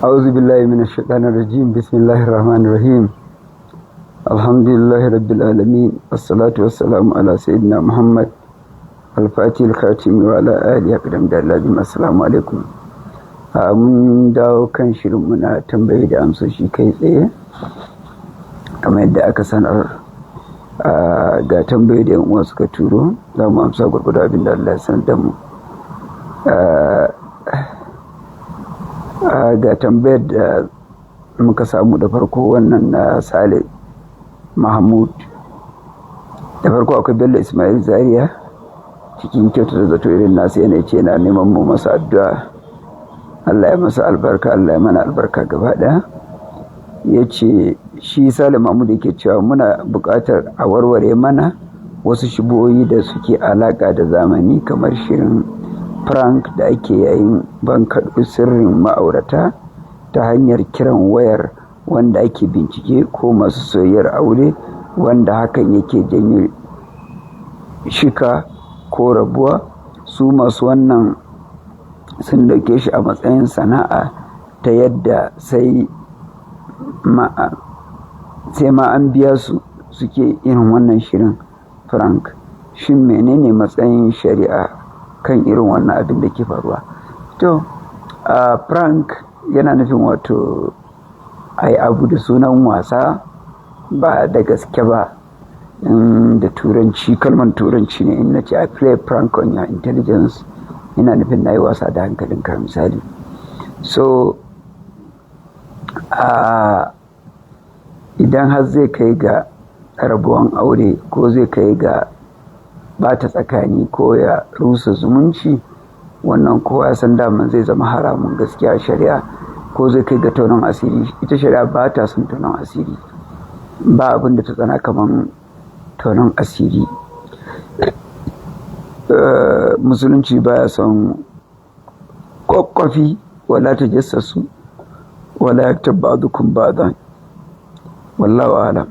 أعوذ بالله من الشيطان الرجيم. بسم الله الرحمن الرحيم. الحمد لله رب العالمين، والصلاة والسلام على سيدنا محمد الفاتح الخاتم وعلى آله أقدم دلالين. السلام عليكم. mun dawo kan shirin muna tambaye da amsoshi kai tsaye kamar yadda aka sanar. Ga tambaye da yan uwa suka turo, za mu amsa gurgudu abin da Allah ya sanar da mu. Ga tambayar da muka samu da farko, wannan na Sale Mahmud. Da farko akwai Bello Ismail Zaria, cikin kyauta da zato irin nasu yana ce na neman mu masa addu'a, Allah ya masa albarka, Allah ya mana albarka gaba ɗaya. Ya ce shi Sale Mahmud yake cewa muna buƙatar a warware mana wasu shubuhoyi da suke alaƙa da zamani, kamar shirin prank da ake yayin bankaɗo sirrin ma'aurata ta hanyar kiran wayar wanda ake bincike, ko masu soyayyar aure wanda hakan yake janyo shika ko rabuwa. Su masu wannan sun dauke shi a matsayin sana'a, ta yadda sai ma an biya su suke irin wannan shirin prank. Shin menene matsayin shari'a kan irin wannan abin da ke faruwa? To prank yana nufin wato ai abu da sunan wasa, ba da gaske ba. Da turanci, kalmar turanci ne, in na ce I play prank on your intelligence, ina nufin na yi wasa da hankalinka misali. So idan har zai kai ga rabuwan aure, ko zai kai ga bata tsakani, ko ya rusa zumunci, wannan kowa ya san daman zai zama haramun gaskiya shari'a. Ko zai kai ga tonon asiri, ita shari'a ba ta son tonon asiri, ba abin da ta tsana kamar tonon asiri. Musulunci baya son kwakwafi, wala ta jassasu, wala ya tabba dukkan ba'dan, wallahu alam.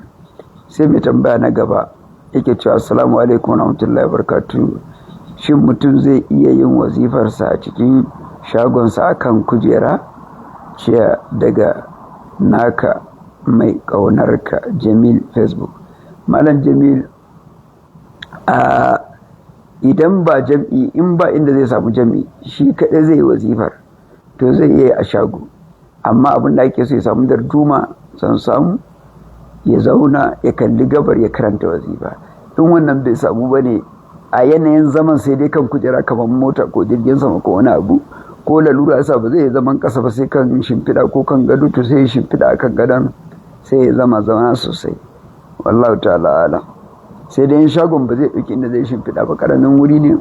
Sai mai tambaya na gaba yake cewa assalamu alaikum wa rahmatullahi wa barakatuh. Shin mutum zai iya yin wazifarsa a cikin shagonsa akan kujera? Ciya daga naka mai ƙaunarka, Jamil, Facebook. Malam Jamil, idan ba jam'i, in ba inda zai samu jam'i, shi kaɗai zai yi wazifar, to zai yi a shago. Amma abin da ake so ya samu darduma, san samu ya zauna ya kalli gabar ya karanta wazifa. In wannan bai samu ba ne, a yanayin zaman sai dai kan kujera kamar mota ko jirgin sama ko wani abu, ko lalura yasa ba zai zaman kasa ba sai kan shimfiɗa ko kan gado, to sai ya shimfiɗa akan gadon, sai ya zama sosai. Wallahu ta'ala alam. Sai dai shagon ba zai ɗauki inda zai shimfiɗa ba, ƙaramin wuri ne,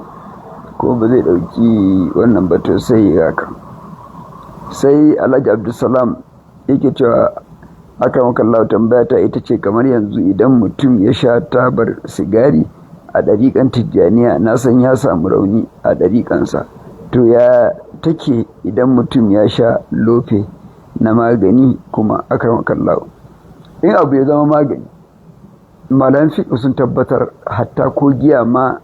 ko ba zai ɗauki wannan ba, to sai ya haka. Sai Alhaji Abdulsalam yake cewa aka maka Allah, tambaya ta ita ce, kamar yanzu idan mutum ya sha tabar sigari a ɗariƙan Tijjaniya, na san ya samu rauni a ɗariƙansa, to ya take idan mutum ya sha lofe na magani kuma? Aka maka Allah, in abu ya zama magani, malaman fiqh sun tabbatar, hatta ko giya ma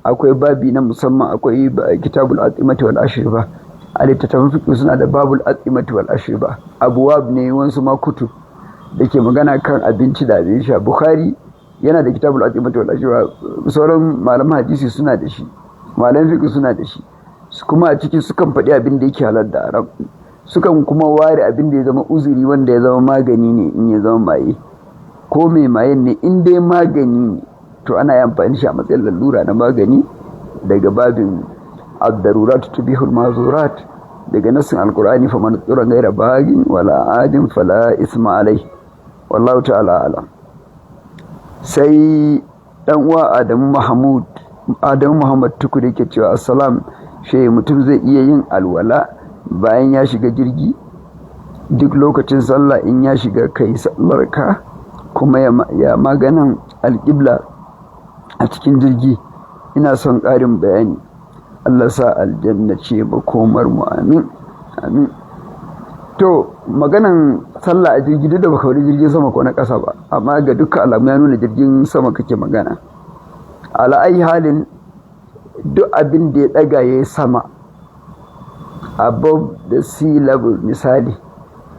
akwai babi na musamman, akwai kitabul atimati wal ashriba. A littattafan fiqh suna da babul atimati wal ashriba, abwab ne wasu ma kutub da ke magana kan abinci da abin sha. Bukhari yana da kitabul atimati wal ashriba, sauran malaman hadisi suna da shi, malaman fiqh suna da shi. Kuma a ciki sukan faɗi abin da yake halal da haram, sukan kuma ware abin da ya zama uzuri, wanda ya zama magani ne in ya zama maye, ko mai mayen ne in dai magani ne, to ana yi amfani shi a matsayin lalura na magani, daga babin ad-darurat tubihul mazurat, daga nassin alqur'ani, fa man tsura gaira bagin wala adin fala isma alai, wallahu ta'ala alam. Sai dan uwa Adamu Muhammad Tukur yake cewa assalam, shi mutum zai iya yin alwala bayan ya shiga jirgi duk lokacin sallah, in ya shiga kai sallar ka, kuma ya maganan alƙibla a cikin jirgi? Ina son ƙarin bayani. Allah sa aljanna ce makomar mu, amin amin. To maganan sallah a jirgi, duk da baka wani jirgin sama ko na ƙasa ba, amma ga dukkan alamu ya nuna jirgin sama kake magana. Ala ayi halin, duk abin da ya ɗaga ya yi sama above the sea level, misali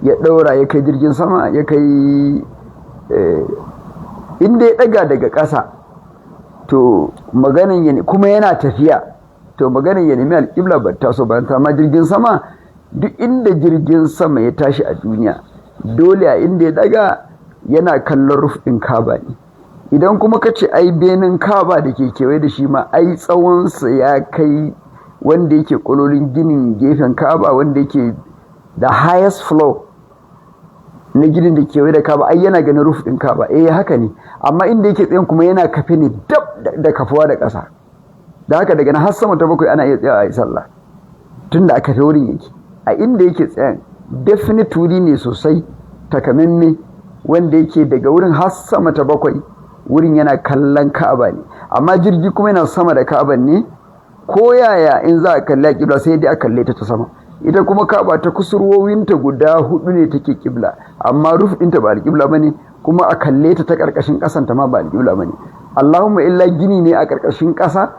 ya ɗaura ya kai jirgin sama ya kai inda ya ɗaga daga ƙasa to maganin ya kuma yana tafiya to maganin ya nemi alƙibla ba ta so ba ta ma jirgin sama duk inda jirgin sama ya tashi a duniya dole a inda ya ɗaga yana kallon rufin Ka'aba ne. Idan kuma ka ce ai benin Ka'aba da ke kewaye da shi ma ai tsawonsa ya kai wanda yake kololin ginin gefen Ka'aba wanda yake da highest floor na ginin da kewaye da Ka'aba ai yana ganin roof din Ka'aba haka ne, amma inda yake tsayin kuma yana kafe ne dab da kafuwa da ƙasa, da haka daga nan har sama ta 7 ana iya tsaya a yi sallah tunda a kafe wurin yake. A inda yake tsayin definite wuri ne sosai takamamme wanda yake daga wurin har sama ta 7 wurin yana kallon Ka'aba ne, amma jirgi kuma yana sama da Ka'aba ne. Ko yaya in za a kalli a kibla sai dai a kalle ta sama. Ita kuma Ka'aba ta kusurwowinta guda 4 ne take kibla, amma ruf ɗinta ba alƙibla bane, kuma a kalle ta ƙarƙashin ƙasan ta ma ba alƙibla bane. Allahumma illa gini ne a ƙarƙashin ƙasa,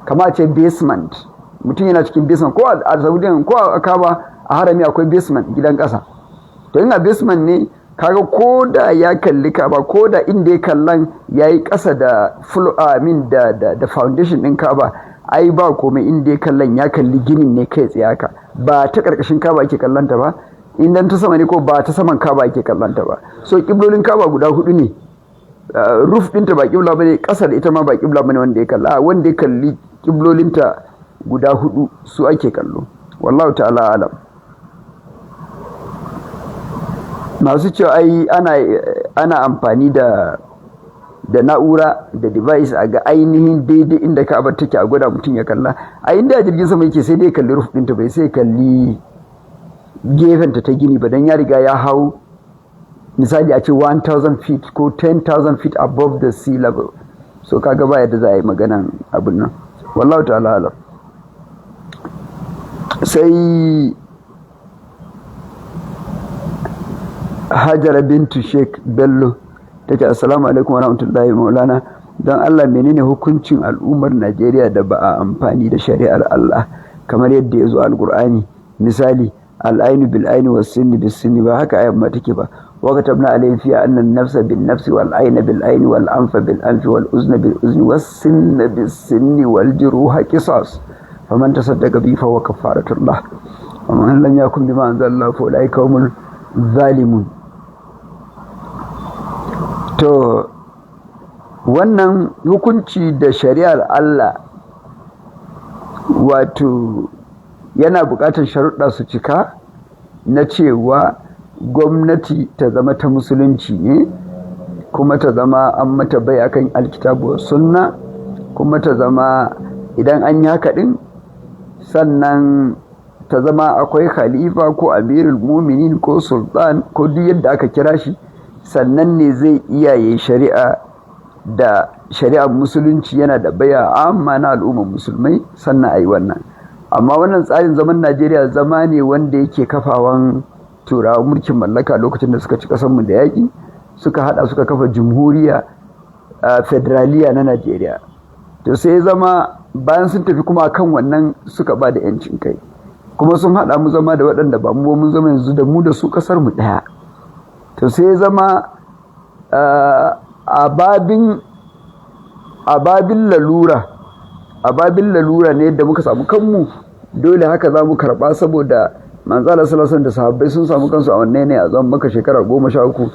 kama a ce basement. Mutum yana cikin basement, ko a Saudiya ko a Ka'aba a harami akwai basement gidan ƙasa. To in a basement ne kaga ko da ya kalli Ka'aba, ko da inda ya kallan yayi ƙasa da da foundation ɗin Ka'aba, ai ba komai inda ya kallon ya kalli ginin ne kai tsaye haka, ba ta karkashin Ka'aba ake kallanta ba, idan ta sama ne ko ba ta saman Ka'aba ake kallanta ba. So kiblolin Ka'aba guda 4 ne, roof ɗinta ba kibla bane, ƙasa da ita ma ba kibla bane wanda ya kalla, wanda ya kalli kiblolinta guda 4 su ake kallo. Wallahu ta'ala alam. Masu cewa ai ana amfani da na'ura da device a ga ainihin daidai inda Ka'aba take a gwada mutum ya kalla, a inda jirgin sama yake sai dai kalli roof ɗinta, bai sai kalli gefenta ta gini ba, dan ya riga ya hau misali a ce 1000 feet ko 10,000 feet above the sea level. So kaga ba yadda za a yi maganan abin nan. Wallahu ta'ala alam. Sai Hajara bintu Sheikh Bello take assalamu alaikum wa rahmatullahi maulana, don Allah menene hukuncin al'ummar Najeriya da ba a amfani da shari'ar Allah kamar yadda ya zo al-Qur'ani, misali al-ainu bil aini was sinni bis sinni, ba haka ayan ma take ba. Wa katabna alayhi fiha anna an-nafsa bin nafsi wal ayna bil ayni wal anfa bil anfi wal uzna bil uzni was sinna bis sinni wal juruha qisas faman tasaddaqa bi fa huwa kafaratullah wa man lam yakun bima anzala fa ulaika humul zalimun. To wannan hukunci da shari'ar Allah wato yana buƙatar sharuɗa su cika na cewa gwamnati ta zama ta musulunci ne, kuma ta zama an mata bai akan alkitabu wa sunna, kuma ta zama idan an yi haka ɗin sannan ta zama akwai khalifa ko amirul muminin ko sultan ko duk yadda aka kira shi, sannan ne zai iya yi shari'a da shari'ar musulunci yana da baya amma na al'ummar musulmai, sannan a yi wannan. Amma wannan tsarin zaman Najeriya zama ne wanda yake kafawan turawa mulkin mallaka lokacin da suka ci kasanmu da yaƙi, suka hada suka kafa jamhuriya federaliya na Najeriya. To sai zama bayan sun tafi kuma kan wannan suka ba da 'yancin kai, kuma sun hada mu zama da waɗanda ba mu mun zama yanzu da mu da su ƙasar mu ɗaya. To sai zama a babin lalura ne da muka samu kanmu, dole haka za mu karɓa, saboda manzala sallallahu da sahabbai sun samu kansu a wannan ne a zaman maka shekara 13,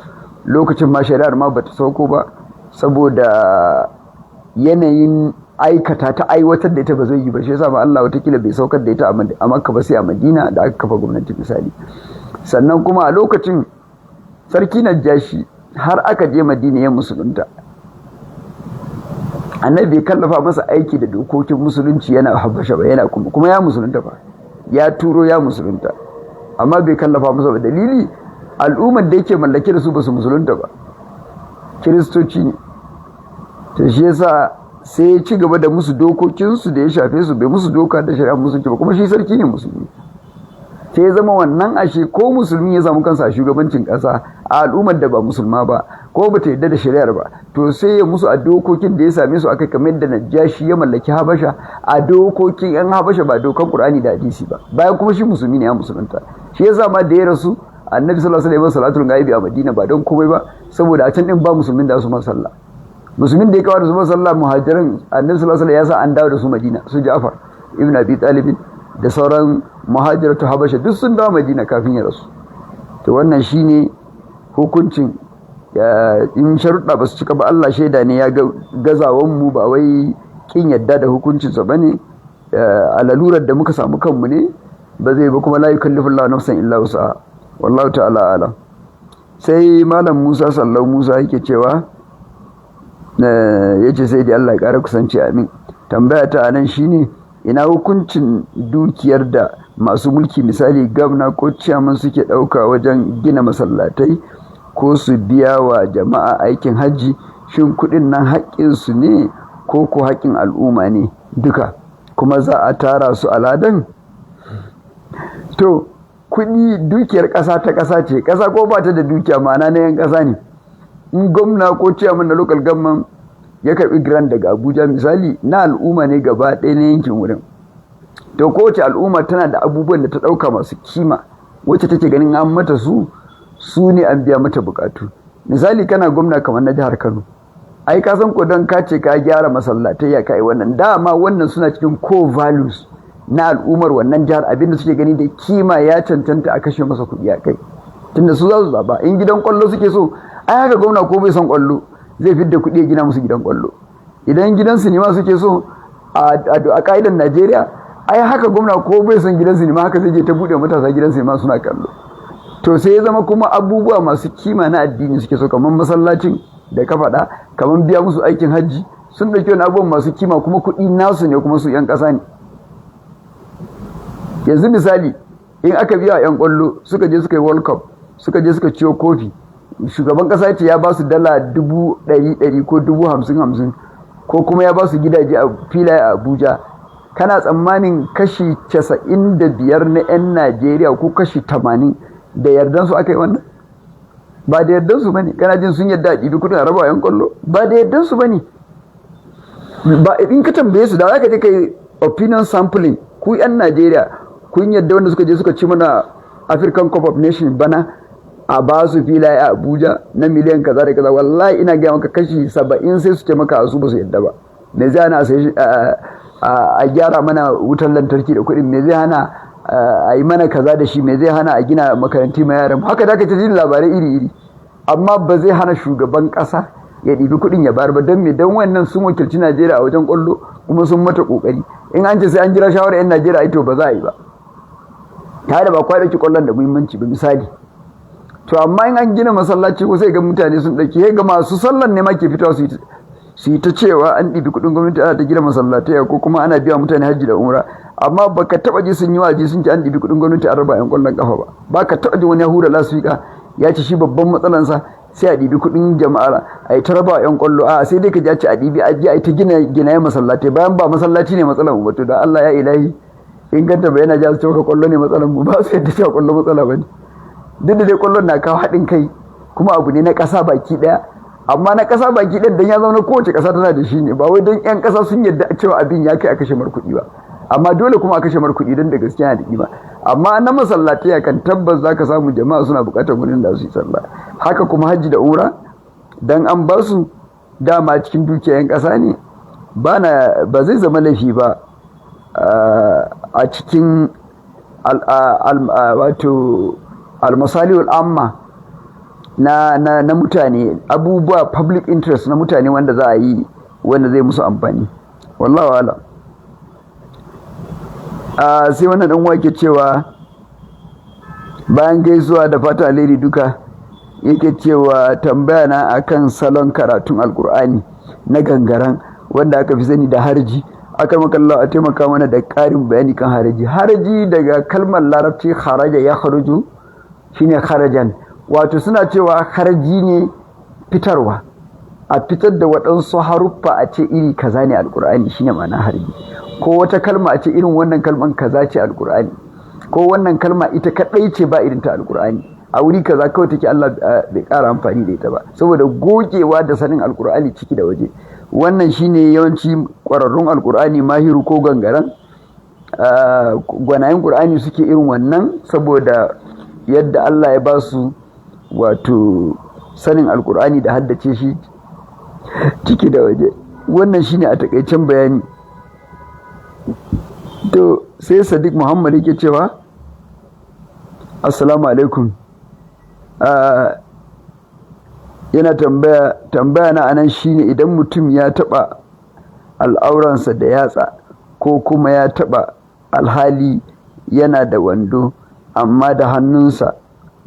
lokacin ma shari'ar ma bata sauko ba, saboda yanayin aikata ta aiwatar da ita ba zai yi ba, shi yasa ma Allah watakila bai saukar da ita a Makka ba sai a Madina da aka kafa gwamnati misali. Sannan kuma a lokacin sarki Najashi har aka je Madina ya musulunta, annabi bai kallafa masa aiki da dokokin musulunci yana Habasha ba, yana kuma ya musulunta ba, ya turo ya musulunta, amma bai kallafa masa ba. Dalili al'ummar da yake mallake da su ba su musulunta ba, kiristoci ne. To shi yasa sai ya ci gaba da musu dokokinsu da ya shafe su, bai musu doka da shari'a musulunci ba, kuma shi sarki ne musulmi. sai ya zama wannan ashe ko musulmi ya samu kansa a shugabancin ƙasa a al'ummar da ba musulma ba ko bata yadda da shari'ar ba, to sai ya musu a dokokin da ya same su akai, kamar da Najashi ya mallaki Habasha a dokokin yan Habasha ba dokan Qur'ani da hadisi ba, bayan kuma shi musulmi ne ya musulunta. Shi yasa ma da ya rasu annabi sallallahu alaihi wasallam salatul ghaibi a Madina ba don komai ba saboda a can din ba musulmin da su ma sallah. Musulmin da ya kawo da su ma sallah muhajirin annabi sallallahu alaihi wasallam ya sa an dawo da su Madina, su Ja'far ibn Abi Talib da sauran muhajiratu Habasha duk sun dawo Madina kafin ya rasu. To wannan shine hukuncin in sharuɗa ba su cika ba Allah shaida ne ya ga gazawan mu ba wai kin yadda da hukuncinsa bane, a lalurar da muka samu kanmu ne ba zai ba kuma la yukallifu Allahu nafsan illa wus'aha wallahu ta'ala alam. Sai malam Musa sallau Musa yake cewa yace sai dai Allah ya ƙara kusanci amin. Tambaya ta anan shine ina hukuncin dukiyar da masu mulki misali gwamna ko ciyaman suke ɗauka wajen gina masallatai ko su biya wa jama'a aikin hajji, shin kuɗin nan haƙƙinsu ne ko haƙƙin al'umma ne duka kuma za a tara su a ladan? To kuɗi dukiyar ƙasa ta ƙasa ce, ƙasa ko ba ta da dukiya ma'ana na yan ƙasa ne. In gwamna ko ciyaman na local government ya karɓi grant daga Abuja misali na al'umma ne gaba ɗaya na yankin wurin, to kowace al'umma tana da abubuwan da ta ɗauka masu kima wacce take ganin an mata su ne an biya mata bukatu. Misali kana gwamna kamar na jihar Kano, ai ka san ko don ka ce ka gyara masallatai ya kai wannan dama wannan suna cikin core values na al'ummar wannan jihar, abinda suke gani da kima ya cancanta a kashe masa kuɗi a kai, tunda su za su zaba. In gidan kwallo suke so ai haka gwamna ko bai son kwallo zai fidda kuɗi ya gina musu gidan kwallo. Idan gidan sinima suke so a ka'idan Najeriya ai haka gwamna ko bai son gidan sinima haka zai je ta buɗe matasa gidan sinima suna kallo. To sai ya zama kuma abubuwa masu kima na addini suke so, kamar masallacin da ka faɗa, kamar biya musu aikin hajji, sun ɗauki wani abubuwan masu kima kuma kuɗi nasu ne kuma su 'yan ƙasa ne. Yanzu misali in aka biya 'yan ƙwallo suka je suka yi World Cup suka je suka ciyo kofi, shugaban ƙasa ce ya ba su dala 100,000 ko 50,000 ko kuma ya ba su gidaje a filaye a Abuja, kana tsammanin kashi 95 na 'yan Najeriya ko kashi 80 da yardansu aka yi wannan? Ba da yardansu ba ne. Kana jin sun yadda a ɗibi kudin a raba 'yan kwallo? Ba da yardansu ba ne. Ba in ka tambaye su da za ka je ka yi opinion sampling, ku 'yan Najeriya kun yadda wanda suka je suka ci mana African Cup of Nations bana a ba su filaye a Abuja na miliyan kaza da kaza, wallahi ina gaya maka kashi 70 sai su ce maka a su ba su yadda ba. Me zai hana a gyara mana wutar lantarki da kuɗin? Me zai hana a yi mana kaza da shi? Me zai hana a gina makaranti ma yaran? Haka da ka ta jin labarai iri-iri, amma ba zai hana shugaban ƙasa ya ɗibi kuɗin ya bayar ba. Don me? Don wannan sun wakilci Najeriya a wajen ƙwallo kuma sun mata ƙoƙari. In an ce sai an jira shawarar 'yan Najeriya ai to ba za a yi ba, tare da ba kwa ɗauki ƙwallon da muhimmanci ba misali. To amma in an gina masallaci ko sai ga mutane sun ɗauki, ga masu sallan ne ma ke fitowa su yi ta cewa an ɗibi kuɗin gwamnati ana ta gina masallatai ko kuma ana biya mutane hajji da umra, amma baka taɓa ji sun yi waje sun ce an ɗibi kuɗin gwamnati an raba 'yan ƙwallon ƙafa ba. Baka taɓa ji wani ya hura lasfika ya ce shi babban matsalansa sai a ɗibi kuɗin jama'a a yi ta raba 'yan ƙwallo. A sai dai ka ji a ce a ɗibi a yi ta gina masallatai bayan ba masallaci ne matsalan mu ba. To da Allah ya ilahi in ganta ba yana ja su cewa ƙwallo ne matsalan mu, ba su yadda cewa ƙwallo matsala ba ne. Duk da dai ƙwallon na kawo haɗin kai kuma abu ne na ƙasa baki ɗaya, amma na ƙasa baki ɗaya don ya zama kowace ƙasa tana da shi ne, ba wai don 'yan ƙasa sun yadda cewa abin ya kai a kashe mar kuɗi ba. Amma dole kuma a kashe mar kuɗi don da gaskiya da ƙima. Amma na masallatai kan tabbas za ka samu jama'a suna buƙatar wurin da su yi sallah. Haka kuma hajji da umra dan an ba su dama cikin dukiyayen ƙasa ne, ba zai zama laifi ba a cikin wato almasalihul amma na mutane, abubuwa public interest na mutane wanda za a yi wanda zai musu amfani. Wallahu a'lam. Sai wannan dan wake cewa bayan gaisuwa da fata alheri duka, yake cewa tambaya na akan salon karatun alkur'ani na gangaran wanda aka fi sani da harji. Aka makalla a taimaka mana da ƙarin bayani kan harji. Harji daga kalmar larabci kharaja ya kharuju shine kharajan, wato suna cewa harji ne fitarwa, a fitar da waɗansu haruffa a ce iri kaza ne alkur'ani shine ma'ana harji. Ko wata kalma a ce irin wannan kalman kaza ce alkur'ani, ko wannan kalma ita kadai ce ba irin ta alkur'ani, a wuri kaza kawai take, Allah bai ƙara amfani da ita ba saboda gogewa da sanin alkur'ani ciki da waje. Wannan shine yawanci ƙwararrun alkur'ani mahiru ko gangaren gwanayen ƙur'ani suke irin wannan, saboda yadda Allah ya ba su wato sanin alkur'ani da haddace shi ciki da waje. Wannan shine a takaicen bayani. To sai Sadiq Muhammad yake cewa assalamu alaikum, yana tambaya na anan shine idan mutum ya taba al'auransa da yatsa ko kuma ya taba alhali yana da wando amma da hannunsa,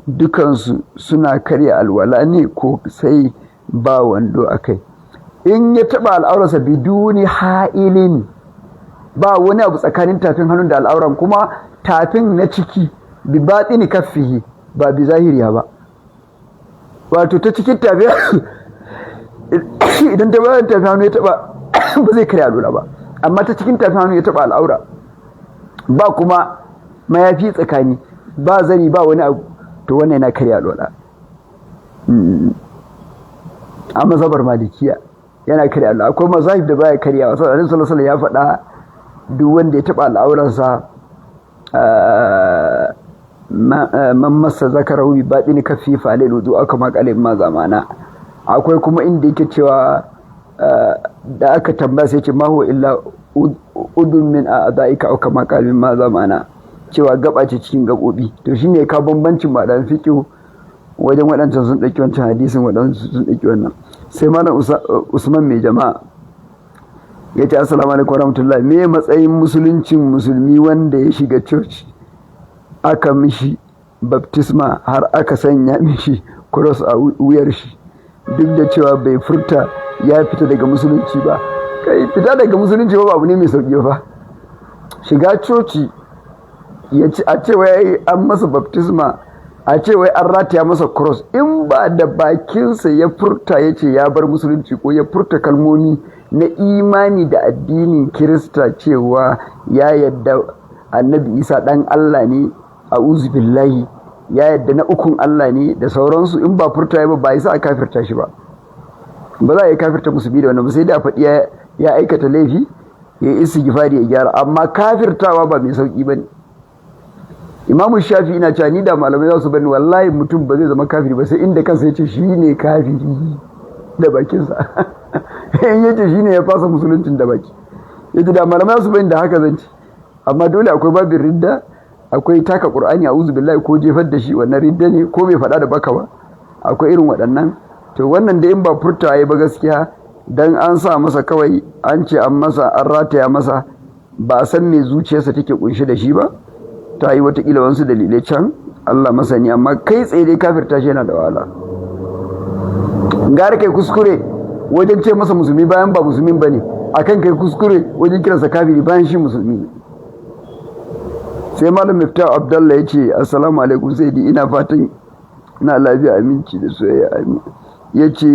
dukansu suna karya alwala ne ko sai ba wando akai? In ya taba al'auransa biduni ha'ilin, ba wani abu tsakanin tafin hannun da al'auran, kuma tafin na ciki bi batini kaffihi ba bi zahiriya ba, wato ta cikin tafin idan ta bayan tafin hannu ya taba ba zai karya alwala ba, amma ta cikin tafin hannu ya taba al'aura, ba kuma mayafi tsakani, ba zani, ba wani abu, to wannan yana karya alwala. A mazhabar malikiya yana karya alwala. Akwai mazahib da baya karyawa, saboda Annabi sallallahu alaihi wasallam ya faɗa duk wanda ya taba al'auransa man masa zakarahu bi batini kaffi fa alal wudu aka makalin ma zamana. Akwai kuma inda yake cewa da aka tambaya sai ce ma huwa illa udun min a'daika aw kama qalin ma zamana, cewa gaba ce cikin gabobi. To shine ka bambancin madan fiqh wajen wadancan sun dauki wancan hadisin, wadansu sun dauki wannan. Sai malam Usman mai jama'a yace assalamu alaikum warahmatullahi, me matsayin musuluncin musulmi wanda ya shiga church aka mishi baptisma har aka sanya mishi cross a wuyar shi, duk da cewa bai furta ya fita daga musulunci ba? Kai, fita daga musulunci ba abu ne mai sauki ba. Shiga coci a ce wai an masa baptisma, a ce wai an rataya masa cross, in ba da bakinsa ya furta ya ce ya bar musulunci ko ya furta kalmomi na imani da addinin Kirista cewa ya yadda annabi Isa dan Allah ne, a'udhu billahi, ya yadda na ukun Allah ne da sauransu, in ba furta ya ba isa a kafirta shi ba. Ba za a yi kafirta musulmi da wannan ba, sai da faɗi ya aikata laifi ya yi istighfari ya gyara, amma kafirtawa ba mai sauki bane. Imam Shafi ina cewa ni da malamai za su bani, wallahi mutum ba zai zama kafiri ba sai inda kansa yace shi ne kafiri da bakinsa. In yace shi ne ya fasa musuluncin da baki, yace da malamai za su bani da haka zan ci. Amma dole akwai babin ridda, akwai taka Qur'ani a'udhu billahi ko jefar da shi, wannan ridda ne, ko bai faɗa da baka ba, akwai irin waɗannan. To wannan da in ba furta ya ba gaskiya, dan an sa masa kawai an ce an masa an rataya masa, ba a san me zuciyarsa take kunshi da shi ba, ta yi watakila wasu dalilai can, Allah masani, amma kai tsaye dai kafirta shi yana da wahala. Gara kai kuskure wajen ce masa musulmi bayan ba musulmin bane, akan kai kuskure wajen kiransa kafiri bayan shi musulmi ne. Sai malam Miftah Abdullah yace assalamu alaikum sayyidi, ina fatan ina lafiya, aminci da soyayya, amin. Yace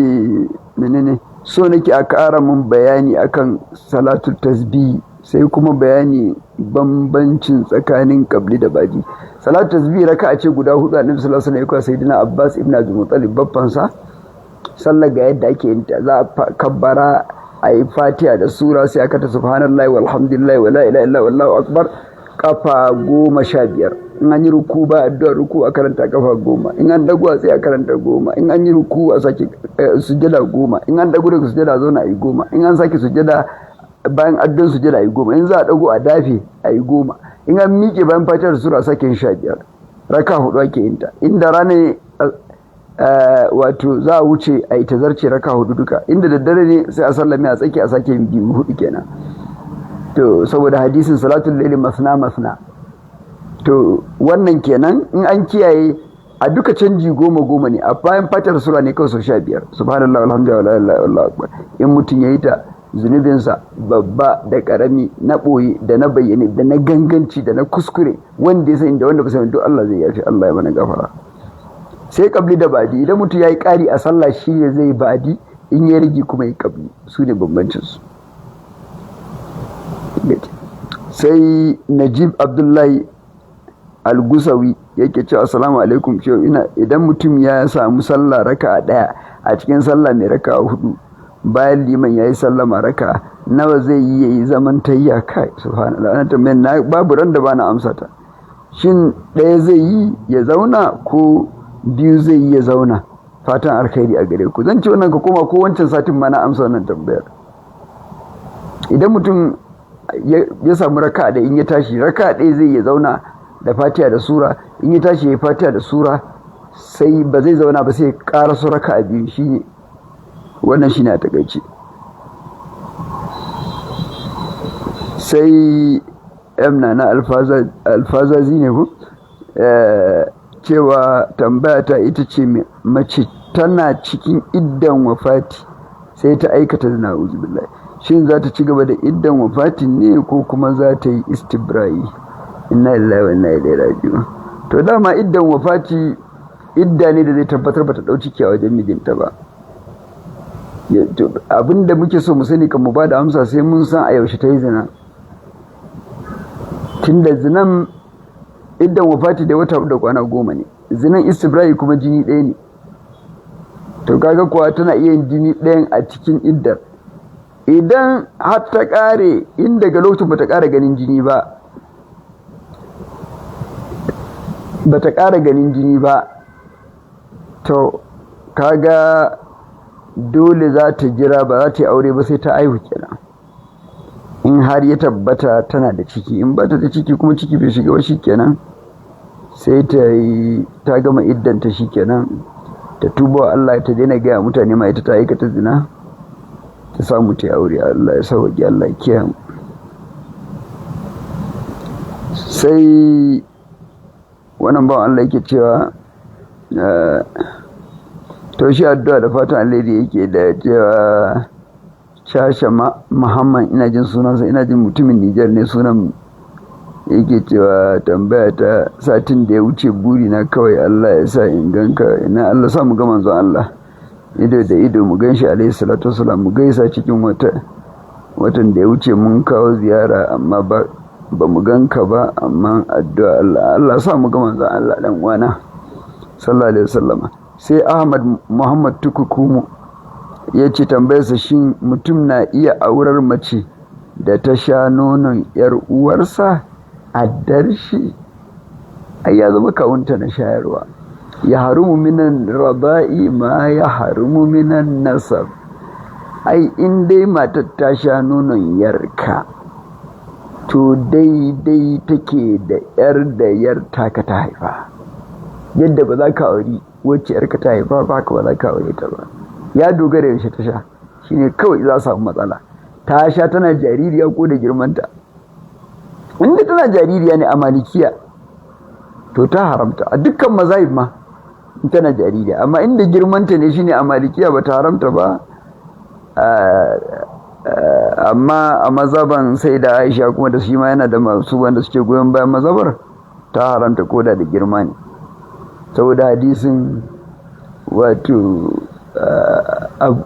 menene, so nake a ƙara mun bayani akan salatul tasbih, sai kuma bayani bambancin tsakanin qabli da badi. Salatul tasbih raka'a ce guda hudu, Annabi sallallahu alaihi wasallam ya sayyidina Abbas ibn Abdul Muttalib babban sa. Sallar ga yadda ake yin ta, za a kabbara, ayi Fatiha da sura, sai aka ta subhanallahi walhamdulillahi wala ilaha illa wallahu akbar kafa 15. In an yi ruku ba addu'ar ruku a karanta kafa 10, in an dago sai a karanta 10, in an yi ruku a sake sujjada 10, in an dago daga sujjada zauna ayi 10, in an sake sujjada bayan addu'ar sujjada ayi 10, in za a dago a dafe ayi 10, in an miƙe bayan Fatiha da sura a sake 15. Raka hudu ake yin ta. Inda rana wato za a wuce a yi tazarce raka hudu duka, inda daddare ne sai a sallame a tsaki a sake yin 2-4 kenan. To saboda hadisin salatul layli masna masna. To wannan kenan in an kiyaye a duka canji 10 ne, a bayan Fatiha sura ne kawai sau 15. Subhanallahi walhamdulillahi wallahu akbar. In mutum yayi ta, zunubinsa babba da karami, na boye da na bayyane, da na ganganci da na kuskure, wanda ya sani da wanda ba sani, duk Allah zai yafi. Allah ya mana gafara. Sai kabli da badi, idan mutum yayi kari a sallah shi ne zai badi, in ya rigi kuma yi kabli, su ne bambancin su. Sai Najib Abdullahi Al-Gusawi yake cewa assalamu alaikum, cewa idan mutum ya samu sallah raka'a daya a cikin sallah mai raka'a 4, bayan liman yayi sallama raka'a nawa zai yi yayi zaman tayya? Kai subhanallah, ana tambayan na babu ran da bana amsa ta. shin ɗaya zai yi ya zauna ko biyu zai yi ya zauna? Fatan alkhairi a gare ku. Zan ce wannan ka koma ko wancan satin ma na amsa wannan tambayar. Idan mutum ya samu raka da in ya tashi raka ɗaya zai ya zauna da fatiha da sura, in ya tashi ya fatiha da sura sai ba zai zauna ba sai ya ƙara su raka a biyu. Shine wannan shine a takaice. Sai yamna na alfazazi ne ku cewa tambaya ta ita ce mace tana cikin iddan wafati sai ta aikata zina, uzubillahi, shin za ta ci gaba da iddan wafatin ne ko kuma za ta yi istibra'i? Inna lillahi wa inna ilaihi raji'un. To dama iddan wafati idda ne da zai tabbatar bata dau ciki a wajen mijinta ba. Abinda muke so mu sani kan mu bada amsa sai mun san a yaushe ta yi zina. Tunda zinan iddan wafati da wata da kwana 10 ne, zinan istibra'i kuma jini ɗaya ne. To kaga kuwa tana iya yin jini ɗayan a cikin iddar. Idan har ta ƙare in daga lokacin bata ƙara ganin jini ba, to kaga dole za ta jira, ba za ta yi aure ba sai ta aihu kenan. In har ya tabbata tana da ciki, in ba ta da ciki kuma ciki bai shiga ba shikenan, sai ta gama iddanta shikenan, ta tuba wa Allah, ta daina gaya mutane ma ita ta aikata zina, ta samu ta aure. Allah ya sauke, Allah ya kiyaye. Sai wannan bawan Allah yake cewa to shi addu'a da fatan alheri yake da cewa Shasha Muhammad, ina jin sunansa, ina jin mutumin Nijar ne sunan, yake cewa tambaya ta satin da ya wuce buri na kawai Allah ya sa in ganka, ina Allah sa mu ga manzon Allah ido da ido, mu ganshi alaihi salatu wasalam, mu gaisa cikin watan da ya wuce mun kawo ziyara amma ba mu ganka ba, amma addu'a Allah sa mu ga manzon Allah dan uwana sallallahu alaihi wasallama. Sai Ahmad Muhammad Tukukumu ya ce tambayarsa, shin mutum na iya aurar mace da ta sha nonon yar uwarsa a darshi? Ai ya zama kawunta na shayarwa. Ya harumu minan raba'i ma ya harumu minan nasab. Ai in dai matar ta sha nonon yarka, to daidai take da yar taka ta haifa. Yadda ba za ka auri wacce yarka ta haifa ba, ka ba za ka aure ta ba. Ya dogara yaushe ta sha, shine kawai za samu matsala. Ta sha tana jaririya ko da girmanta? Inda tana jaririya ne a malikiya to ta haramta, a dukkan mazahib ma in tana jaririya, amma inda girmanta ne shine a malikiya ba ta haramta ba. Amma a mazaban sai da Aisha kuma da shi ma yana da masu wanda suke goyon bayan mazabar, ta haramta koda da girma ne, saboda hadisin wato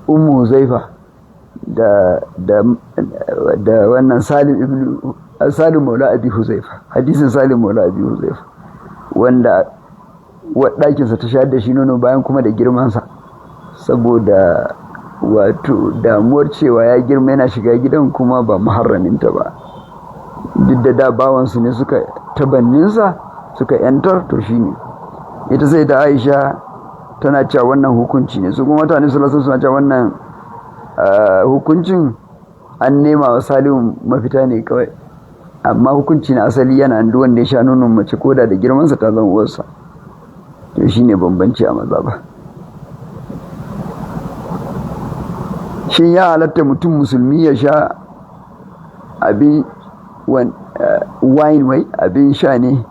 Ummu Zaifa da wannan Salim Maula Abi Huzaifa, hadisin Salim Maula Abi Huzaifa, wanda ɗakinsa ta shayar da shi nono bayan kuma da girmansa, saboda wato damuwar cewa ya girma yana shiga gidan kuma ba muharraminta ba. Duk da bawansu ne suka tabanninsa suka yantar, to shi ne ita sai da Aisha tana cewa wannan hukunci ne, su kuma mutane sallallahu alaihi wasallam suna cewa wannan hukuncin an nema wa Salimu mafita ne kawai, amma hukunci na asali yana duk wanda ya sha nonon mace koda da girmansa ta zama uwarsa. To shine bambanci a mazhaba. Shin ya halatta mutum musulmi ya sha abin wine, abin sha ne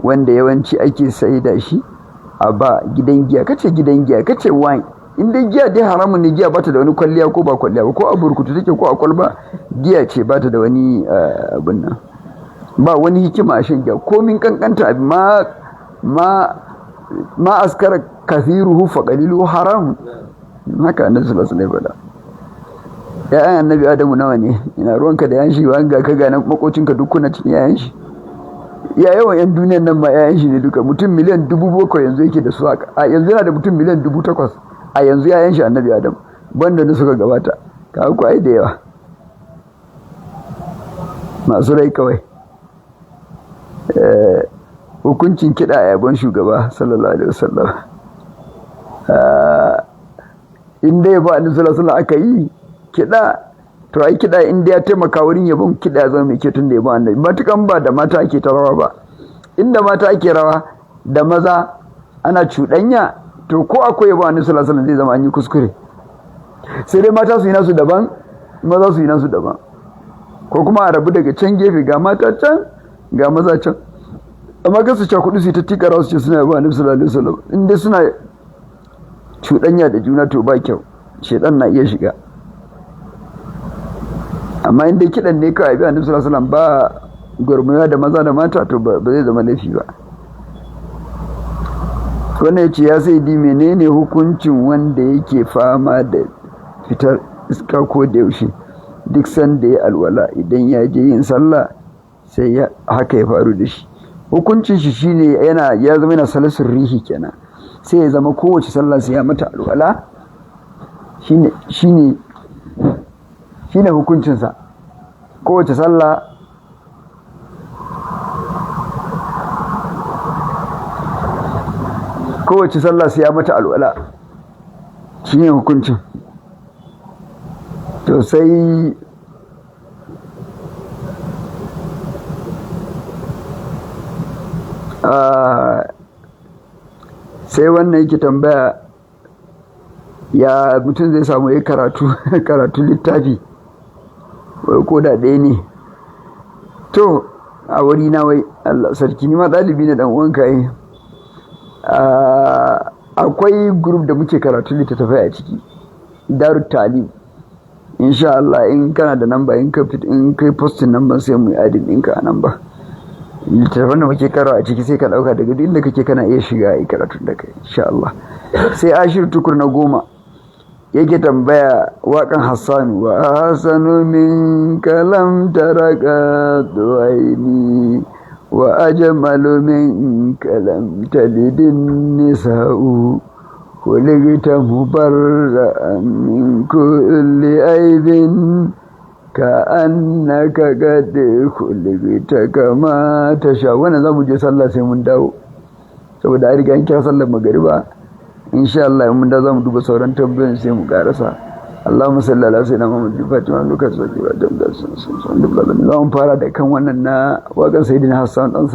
wanda yawanci ake sai da shi a ba gidan giya? Kace gidan giya, kace wine. Inda giya dai haramun ne, giya bata da wani kwalliya ko ba kwalliya ba, ko a burkutu take ko a kwalba, giya ce, bata da wani abin nan, ba wani hikima a shan giya komin kankanta abin. ma askara kathiruhu fa qaliluhu haram, haka annabi sallallahu alaihi wasallam. Ya'yan annabi Adamu nawa ne? Ina ruwanka da yan shi, wanga ka ga makocinka duk kuna cikin yayan shi. Ya yawan yan duniyar nan ma yayan shi ne duka. Mutum miliyan 7,000 yanzu yake da su haka. A yanzu yana da mutum miliyan 8,000 a yanzu yayan shi annabi Adamu, banda da suka gabata. Ka ku ai da yawa masu rai kawai. hukuncin kiɗa a yabon shugaba sallallahu alaihi wasallam. In dai ba annabi sallallahu alaihi wasallam aka yi kiɗa, to ai kiɗa in dai ya taimaka wurin yabon kiɗa ya zama mai kyau tun da yabon annabi. Matukan ba da mata ake ta rawa ba, inda mata ake rawa da maza ana cuɗanya, to ko akwai yabon annabi sallallahu alaihi wasallam zai zama an yi kuskure. Sai dai mata su yi nasu daban, maza su yi nasu daban, ko kuma a rabu daga can gefe ga mata can ga maza can, amma kan su cakudu su ta tikara su ce suna yabon annabi sallallahu alaihi wasallam. In dai suna cuɗanya da juna to ba kyau, shedan na iya shiga. Amma in dai kiɗan ne kawai bi annabi sallallahu alaihi wasallam ba gurmaya da maza da mata, to ba zai zama laifi ba. Wannan yace ya sai di menene hukuncin wanda yake fama da fitar iska ko da yaushe, duk sanda ya alwala idan ya je yin sallah sai haka ya faru da shi. Hukuncin shi shine ya zama yana salasul rihi kenan, sai ya zama kowace sallah sai ya mata alwala, shine hukuncinsa. Kowace sallah sai ya mata alwala, shine hukuncin. To sai wannan yake tambaya, ya mutum zai samu ya karatu littafi ko da ɗaya ne. To a wuri na wai Allah sarki, ni ma ɗalibi ne dan uwanka yi. Akwai group da muke karatu littattafai a ciki, Darut Talim. Insha Allah in kana da namba, in kai postin namba sai mu yi adin ɗinka a namba. Littattafan da muke karawa a ciki sai ka ɗauka daga duk inda kake kana iya shiga a yi karatun da kai insha Allah. Sai Ashir Tukur na 10 yake tambaya waƙan Hassan, wa hasanu min kalam taraka duwaini wa ajmalu min kalam talidin nisa'u kuligta mubarra'an min kulli aibin ka annaka qad kuligta kama tasha. Wannan zamu je sallah sai mun dawo, saboda an riga an kira sallar magariba. insha Allah mun da zamu duba sauran tambayoyin sai mu karasa. Allahumma salli ala sayyidina Muhammad Fatima lokacin da zamu fara da kan wannan na waƙar Sayyidina Hassan dan